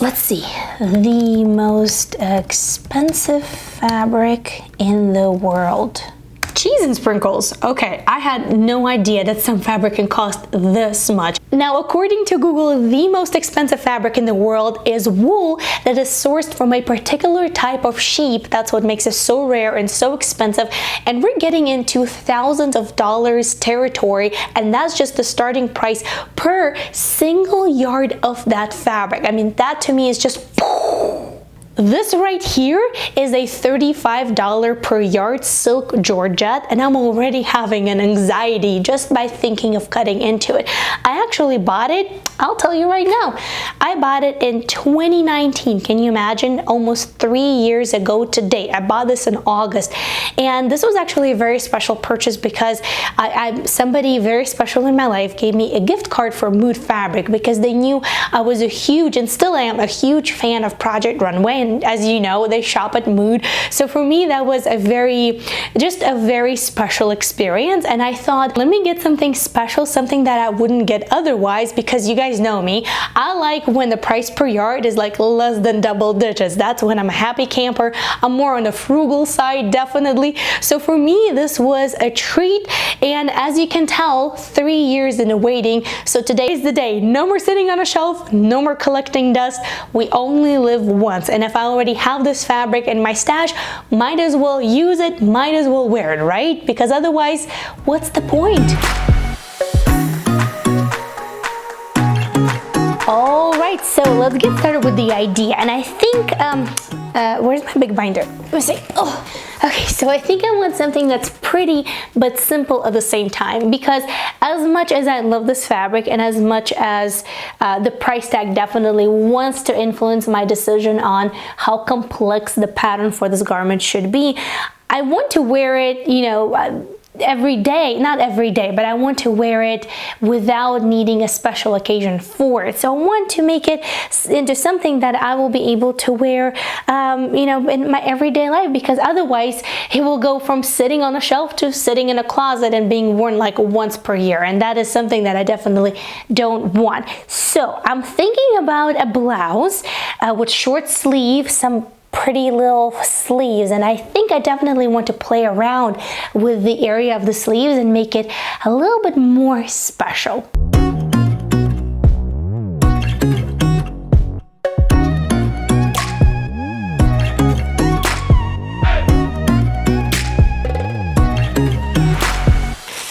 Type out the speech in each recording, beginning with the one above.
Let's see, the most expensive fabric in the world. Cheese and sprinkles. Okay, I had no idea that some fabric can cost this much. Now, according to Google, the most expensive fabric in the world is wool that is sourced from a particular type of sheep. That's what makes it so rare and so expensive. And we're getting into thousands of dollars territory, and that's just the starting price per single yard of that fabric. I mean, that to me is just... This right here is a $35 per yard silk georgette, and I'm already having an anxiety just by thinking of cutting into it. I actually bought it, I'll tell you right now, I bought it in 2019. Can you imagine? Almost 3 years ago today. I bought this in August, and this was actually a very special purchase because somebody very special in my life gave me a gift card for Mood Fabric because they knew I was a huge, and still am, a huge fan of Project Runway. And as you know, they shop at Mood. So for me, that was just a very special experience. And I thought, let me get something special, something that I wouldn't get otherwise, because you guys know me. I like when the price per yard is like less than double digits. That's when I'm a happy camper. I'm more on the frugal side, definitely. So for me, this was a treat. And as you can tell, 3 years in the waiting. So today is the day. No more sitting on a shelf, no more collecting dust. We only live once. And if I already have this fabric in my stash, might as well use it, might as well wear it, right? Because otherwise, what's the point? All right, so let's get started with the idea. And I think, where's my big binder? Let me see. Oh, okay, so I think I want something that's pretty but simple at the same time, because as much as I love this fabric and as much as the price tag definitely wants to influence my decision on how complex the pattern for this garment should be, I want to wear it, you know, every day, not every day, but I want to wear it without needing a special occasion for it. So I want to make it into something that I will be able to wear, you know, in my everyday life, because otherwise it will go from sitting on a shelf to sitting in a closet and being worn like once per year. And that is something that I definitely don't want. So I'm thinking about a blouse with short sleeves, some pretty little sleeves, and I think I definitely want to play around with the area of the sleeves and make it a little bit more special.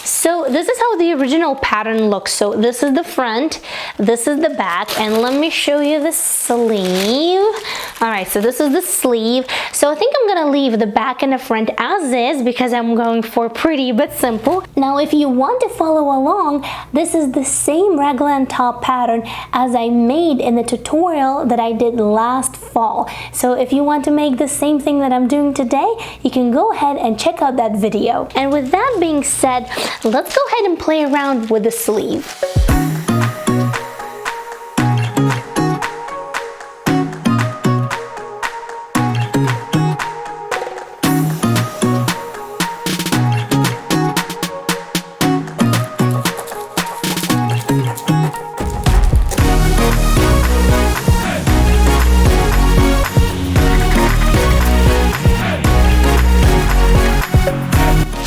So this is how the original pattern looks. So this is the front, this is the back, and let me show you the sleeve. All right, so this is the sleeve. So I think I'm gonna leave the back and the front as is because I'm going for pretty but simple. Now, if you want to follow along, this is the same raglan top pattern as I made in the tutorial that I did last fall. So if you want to make the same thing that I'm doing today, you can go ahead and check out that video. And with that being said, let's go ahead and play around with the sleeve.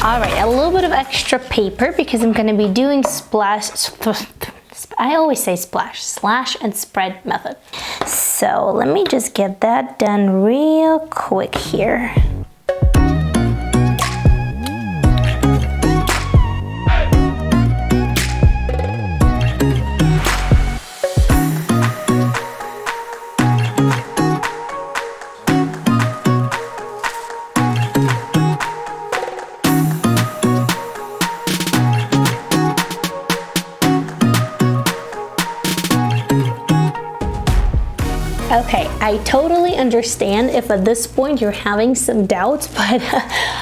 Alright, a little bit of extra paper because I'm going to be doing I always say splash, slash and spread method. So let me just get that done real quick here. Okay, I totally understand if at this point you're having some doubts, but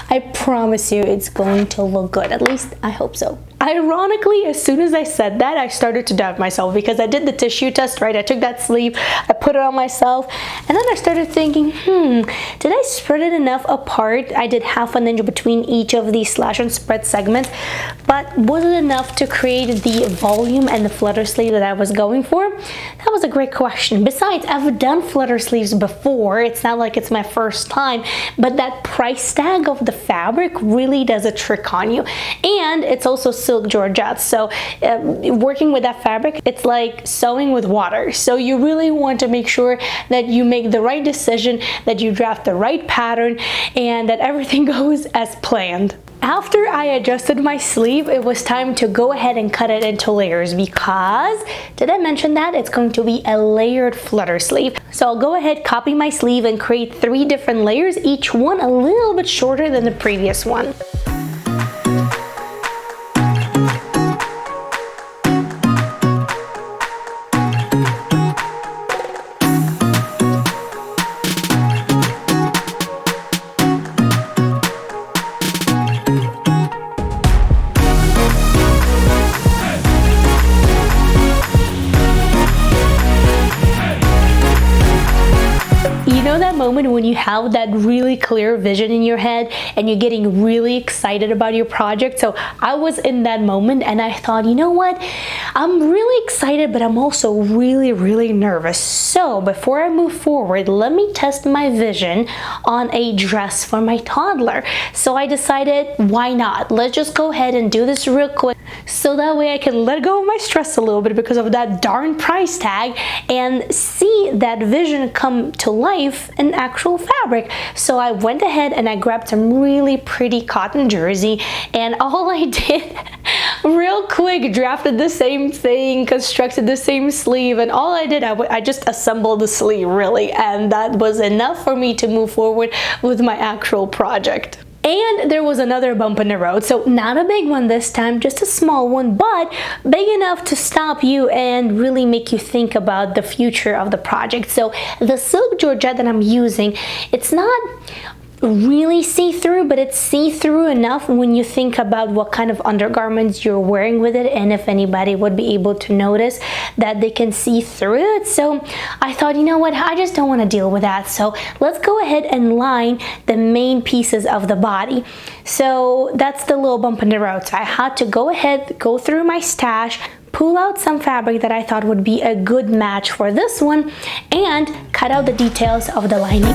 I promise you it's going to look good. At least I hope so. Ironically, as soon as I said that, I started to doubt myself because I did the tissue test, right? I took that sleeve, I put it on myself, and then I started thinking, did I spread it enough apart? I did ½ an inch between each of these slash and spread segments, but was it enough to create the volume and the flutter sleeve that I was going for? That was a great question. Besides, I've done flutter sleeves before. It's not like it's my first time, but that price tag of the fabric really does a trick on you. And it's also silk georgette, so working with that fabric, it's like sewing with water. So you really want to make sure that you make the right decision, that you draft the right pattern, and that everything goes as planned. After I adjusted my sleeve, it was time to go ahead and cut it into layers because, did I mention that? It's going to be a layered flutter sleeve. So I'll go ahead, copy my sleeve, and create 3 different layers, each one a little bit shorter than the previous one. Moment when you have that really clear vision in your head and you're getting really excited about your project. So I was in that moment and I thought, you know what, I'm really excited, but I'm also really nervous. So before I move forward, let me test my vision on a dress for my toddler. So I decided, why not? Let's just go ahead and do this real quick, so that way I can let go of my stress a little bit because of that darn price tag and see that vision come to life in actual fabric. So I went ahead and I grabbed some really pretty cotton jersey, and all I did real quick, drafted the same thing, constructed the same sleeve, and all I did, I just assembled the sleeve really, and that was enough for me to move forward with my actual project. And there was another bump in the road, so not a big one this time, just a small one, but big enough to stop you and really make you think about the future of the project. So the silk georgette that I'm using, it's not really see-through, but it's see-through enough when you think about what kind of undergarments you're wearing with it, and if anybody would be able to notice that they can see through it. So I thought, you know what, I just don't want to deal with that. So let's go ahead and line the main pieces of the body. So that's the little bump in the road. So I had to go ahead, go through my stash, pull out some fabric that I thought would be a good match for this one, and cut out the details of the lining.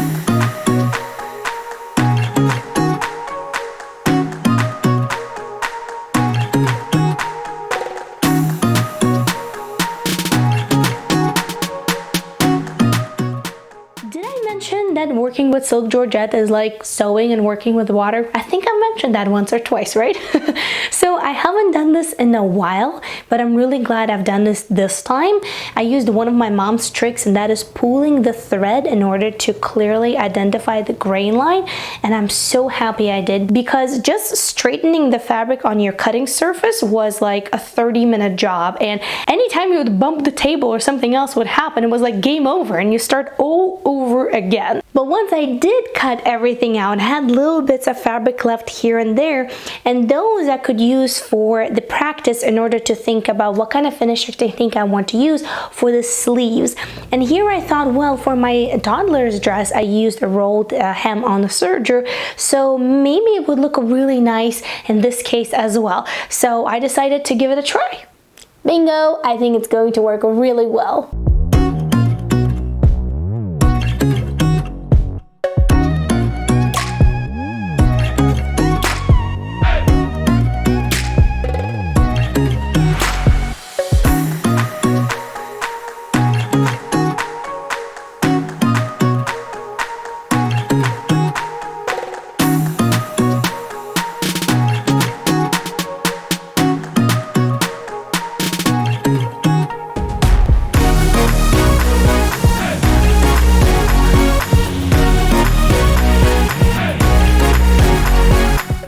That working with silk georgette is like sewing and working with water. I think I mentioned that once or twice, right? So I haven't done this in a while, but I'm really glad I've done this time. I used one of my mom's tricks, and that is pulling the thread in order to clearly identify the grain line, and I'm so happy I did, because just straightening the fabric on your cutting surface was like a 30-minute job, and anytime you would bump the table or something else would happen, it was like game over and you start all over again. But once I did cut everything out, I had little bits of fabric left here and there, and those I could use for the practice in order to think about what kind of finish I think I want to use for the sleeves. And here I thought, well, for my toddler's dress, I used a rolled hem on the serger, so maybe it would look really nice in this case as well. So I decided to give it a try. Bingo! I think it's going to work really well.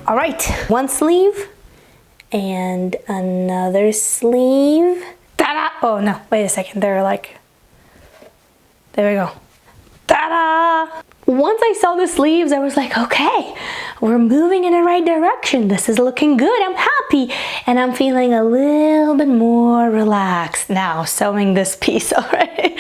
Alright, one sleeve and another sleeve. Ta-da! Oh no, wait a second, there we go. Ta-da! Once I saw the sleeves, I was like, okay, we're moving in the right direction. This is looking good. I'm happy. And I'm feeling a little bit more relaxed now sewing this piece already.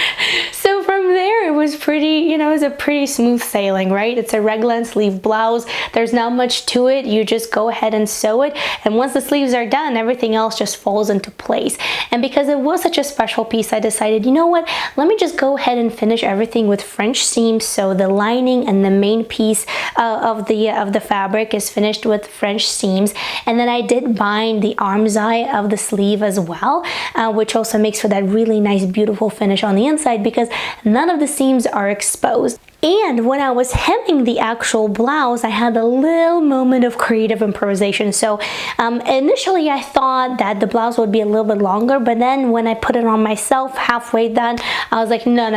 So from there, it was pretty you know, is a pretty smooth sailing, right? It's a raglan sleeve blouse. There's not much to it. You just go ahead and sew it, and once the sleeves are done, everything else just falls into place. And because it was such a special piece, I decided, you know what, let me just go ahead and finish everything with French seams. So the lining and the main piece of the fabric is finished with French seams, and then I did bind the arm's eye of the sleeve as well, which also makes for that really nice, beautiful finish on the inside because none of the seams are exposed. And when I was hemming the actual blouse, I had a little moment of creative improvisation. So initially I thought that the blouse would be a little bit longer, but then when I put it on myself halfway done, I was like, no,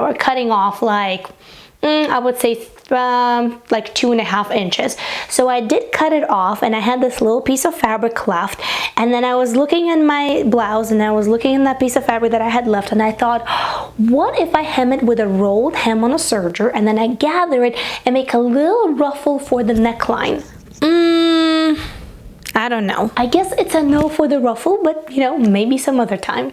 we're cutting off like, I would say like 2.5 inches. So I did cut it off, and I had this little piece of fabric left, and then I was looking at my blouse and I was looking at that piece of fabric that I had left, and I thought, what if I hem it with a rolled hem on a serger, and then I gather it and make a little ruffle for the neckline? I don't know. I guess it's a no for the ruffle, but you know, maybe some other time.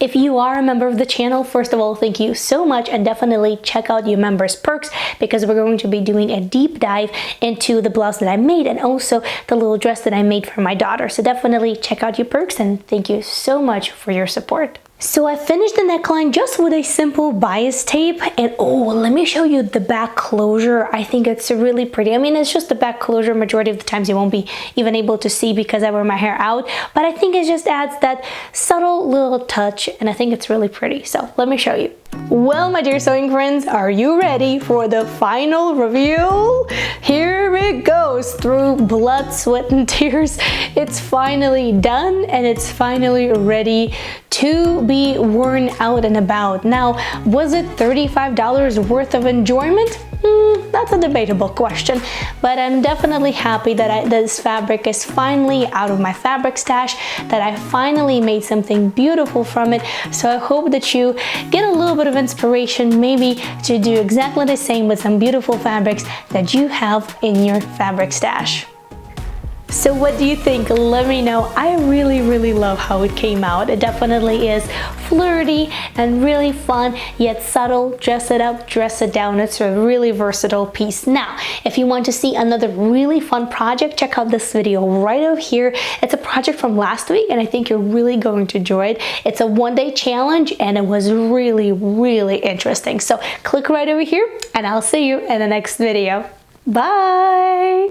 If you are a member of the channel, first of all, thank you so much, and definitely check out your members perks because we're going to be doing a deep dive into the blouse that I made and also the little dress that I made for my daughter. So definitely check out your perks, and thank you so much for your support. So I finished the neckline just with a simple bias tape, and oh, let me show you the back closure. I think it's really pretty. I mean, it's just the back closure. Majority of the times you won't be even able to see because I wear my hair out, but I think it just adds that subtle little touch, and I think it's really pretty. So let me show you. Well, my dear sewing friends, are you ready for the final reveal? Here it goes. Through blood, sweat, and tears, it's finally done, and it's finally ready to be worn out and about. Now, was it $35 worth of enjoyment? That's a debatable question, but I'm definitely happy that this fabric is finally out of my fabric stash, that I finally made something beautiful from it. So I hope that you get a little bit of inspiration maybe to do exactly the same with some beautiful fabrics that you have in your fabric stash. So what do you think? Let me know. I really love how it came out. It definitely is flirty and really fun, yet subtle. Dress it up, dress it down. It's a really versatile piece. Now, if you want to see another really fun project, check out this video right over here. It's a project from last week, and I think you're really going to enjoy it. It's a one-day challenge, and it was really interesting. So click right over here, and I'll see you in the next video. Bye!